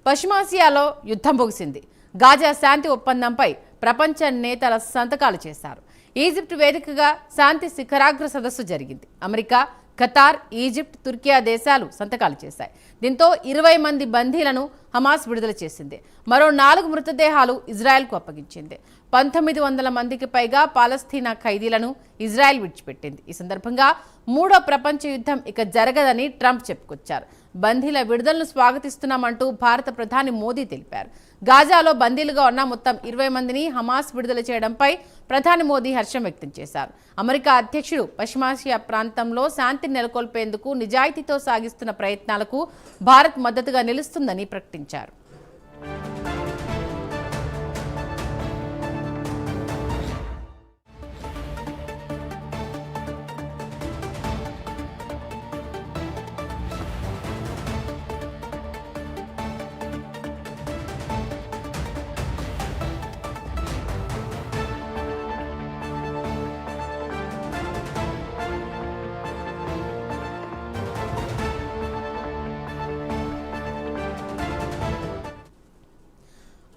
పశ్చిమాసియాలో యుద్ధం ముగిసింది. గాజా శాంతి ఒప్పందంపై ప్రపంచ నేతల సంతకాలు చేశారు. ఈజిప్ట్ వేదికగా శాంతి శిఖరాగ్ర సదస్సు జరిగింది. అమెరికా, ఖతార్, ఈజిప్ట్, తుర్కియా దేశాలు సంతకాలు చేశాయి. దీంతో 20 మంది బందీలను హమాస్ విడుదల చేసింది. మరో 4 మృతదేహాలు ఇజ్రాయెల్కు అప్పగించింది. 1900 మందికి పైగా పాలస్తీనా ఖైదీలను ఇజ్రాయెల్ విడిచిపెట్టింది. ఈ సందర్భంగా 3వ ప్రపంచ యుద్ధం ఇక జరగదని ట్రంప్ చెప్పుకొచ్చారు. బందీల విడుదలను స్వాగతిస్తున్నామంటూ భారత ప్రధాని మోదీ తెలిపారు. గాజాలో బందీలుగా ఉన్న మొత్తం 20 మందిని హమాస్ విడుదల చేయడంపై ప్రధాని మోదీ హర్షం వ్యక్తం చేశారు. అమెరికా అధ్యక్షుడు పశ్చిమాసియా ప్రాంతంలో శాంతిని నెలకొల్పేందుకు నిజాయితీతో సాగిస్తున్న ప్రయత్నాలకు భారత్ మద్దతుగా నిలుస్తుందని ప్రకటించారు.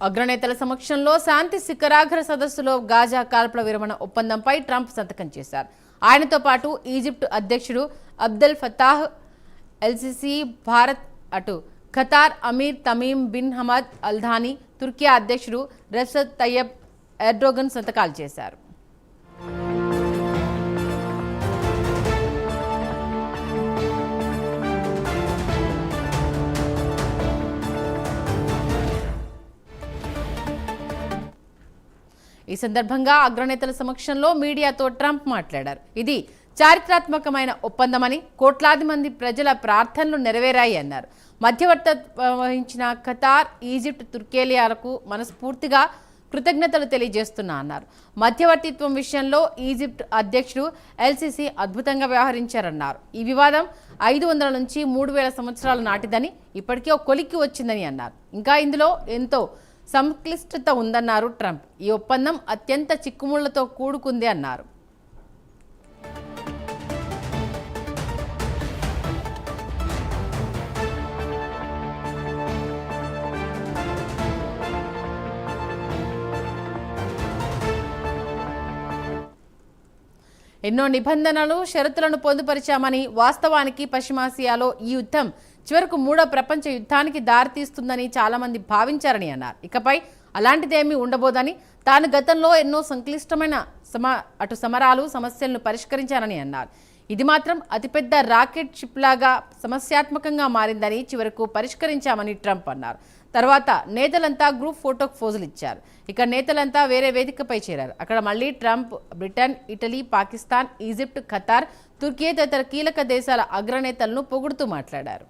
అగ్రనేతల సమక్షంలో శాంతి శిఖరాగ్ర సదస్సులో గాజా కాల్పుల విరమణ ఒప్పందంపై ట్రంప్ సంతకం చేశారు. ఆయనతో పాటు ఈజిప్ట్ అధ్యక్షుడు అబ్దెల్ ఫతాహ్ ఎల్సిసి, భారత్ అటు Qatar Emir Tamim bin Hamad Al Thani, Turkiye అధ్యక్షుడు రెసెప్ తయ్యబ్ ఎర్డోగన్ సంతకాలు చేశారు. ఈ సందర్భంగా అగ్రనేతల సమక్షంలో మీడియాతో ట్రంప్ మాట్లాడారు. ఇది చారిత్రాత్మకమైన ఒప్పందమని, కోట్లాది మంది ప్రజల ప్రార్థనలు నెరవేరాయి అన్నారు. మధ్యవర్తిత్వం వహించిన ఖతార్, ఈజిప్ట్, తుర్కియాలకు మనస్ఫూర్తిగా కృతజ్ఞతలు తెలియజేస్తున్నా అన్నారు. మధ్యవర్తిత్వం విషయంలో ఈజిప్ట్ అధ్యక్షుడు ఎల్సిసి అద్భుతంగా వ్యవహరించారన్నారు. ఈ వివాదం 500 నుంచి 3000 సంవత్సరాల నాటిదని, ఇప్పటికే ఒక కొలిక్కి వచ్చిందని అన్నారు. ఇంకా ఇందులో ఎంతో సంక్లిష్టత ఉందన్నారు ట్రంప్. ఈ ఒప్పందం అత్యంత చిక్కుముళ్లతో కూడుకుంది అన్నారు. ఎన్నో నిబంధనలు, షరతులను పొందుపరిచామని, వాస్తవానికి పశ్చిమాసియాలో ఈ యుద్ధం చివరకు 3వ ప్రపంచ యుద్ధానికి దారితీస్తుందని చాలా మంది భావించారని అన్నారు. ఇకపై అలాంటిదేమీ ఉండబోదని, తాను గతంలో ఎన్నో సంక్లిష్టమైన సమరాలు, సమస్యలను పరిష్కరించారని అన్నారు. ఇది మాత్రం అతిపెద్ద రాకెట్ షిప్ లాగా సమస్యాత్మకంగా మారిందని, చివరకు పరిష్కరించామని ట్రంప్ అన్నారు. తర్వాత నేతలంతా గ్రూప్ ఫోటోకు ఫోజులు ఇచ్చారు. ఇక నేతలంతా వేరే వేదికపై చేరారు. అక్కడ మళ్లీ Trump Britain, Italy, Pakistan, Egypt, Qatar, Turkiye తదితర కీలక దేశాల అగ్రనేతలను పొగుడుతూ మాట్లాడారు.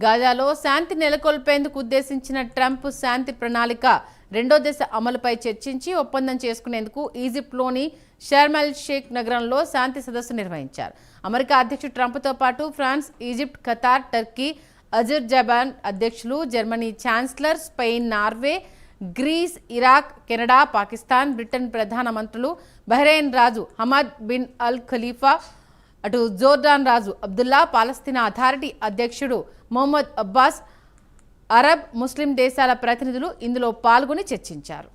గాజాలో శాంతి నెలకొల్పేందుకు ఉద్దేశించిన ట్రంప్ శాంతి ప్రణాళిక 2వ దశ అమలుపై చర్చించి ఒప్పందం చేసుకునేందుకు ఈజిప్ట్లోని షార్మ్ ఎల్ షేక్ నగరంలో శాంతి సదస్సు నిర్వహించారు. అమెరికా అధ్యక్షుడు ట్రంప్తో పాటు France, Egypt, Qatar, Turkey, Azerbaijan అధ్యక్షులు, Germany chancellor, Spain, Norway, Greece, Iraq, Canada, Pakistan, Britain ప్రధాన మంత్రులు, బహ్రెయిన్ రాజు హమద్ బిన్ అల్ ఖలీఫా, అటు జోర్డాన్ రాజు అబ్దుల్లా, పాలస్తీనా అథారిటీ అధ్యక్షుడు మొహమ్మద్ అబ్బాస్, అరబ్, ముస్లిం దేశాల ప్రతినిధులు ఇందులో పాల్గొని చర్చించారు.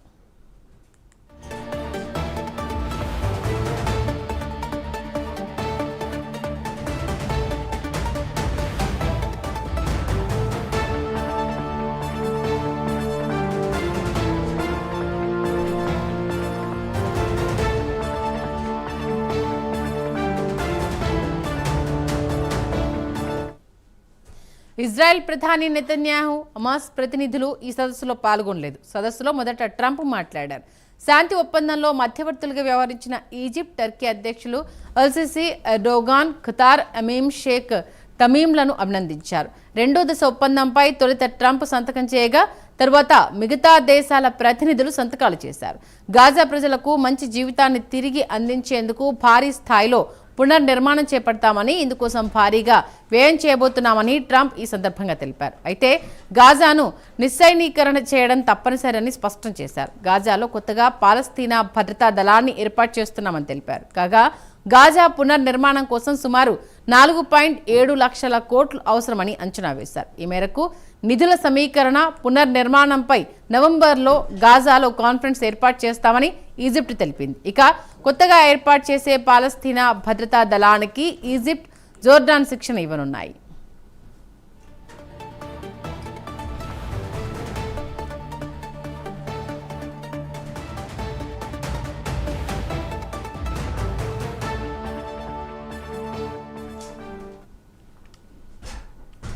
ఇజ్రాయెల్ ప్రధాని నెతన్యాహు, హమాస్ ప్రతినిధులు ఈ సదస్సులో పాల్గొనలేదు. సదస్సులో మొదట ట్రంప్ మాట్లాడారు. శాంతి ఒప్పందంలో మధ్యవర్తులుగా వ్యవహరించిన ఈజిప్ట్, టర్కీ అధ్యక్షులు ఎల్సిసి, ఎర్డోగాన్, ఖతార్ అమీర్ షేక్ తమీంలను అభినందించారు. 2వ దశ ఒప్పందంపై తొలుత ట్రంప్ సంతకం చేయగా తర్వాత మిగతా దేశాల ప్రతినిధులు సంతకాలు చేశారు. గాజా ప్రజలకు మంచి జీవితాన్ని తిరిగి అందించేందుకు భారీ స్థాయిలో పునర్నిర్మాణం చేపడతామని, ఇందుకోసం భారీగా వ్యయం చేయబోతున్నామని ట్రంప్ ఈ సందర్భంగా తెలిపారు. అయితే గాజాను నిస్సైనీకరణ చేయడం తప్పనిసరని స్పష్టం చేశారు. గాజాలో కొత్తగా పాలస్తీనా భద్రతా దళాన్ని ఏర్పాటు చేస్తున్నామని తెలిపారు. కాగా గాజా పునర్నిర్మాణం కోసం సుమారు 4.7 లక్షల కోట్లు అవసరమని అంచనా వేశారు. ఈ మేరకు నిధుల సమీకరణ, పునర్నిర్మాణంపై నవంబర్లో గాజాలో కాన్ఫరెన్స్ ఏర్పాటు చేస్తామని ఈజిప్ట్ తెలిపింది. ఇక కొత్తగా ఏర్పాటు చేసే పాలస్తీనా భద్రతా దళానికి ఈజిప్ట్, జోర్డాన్ శిక్షణ ఇవ్వనున్నాయి.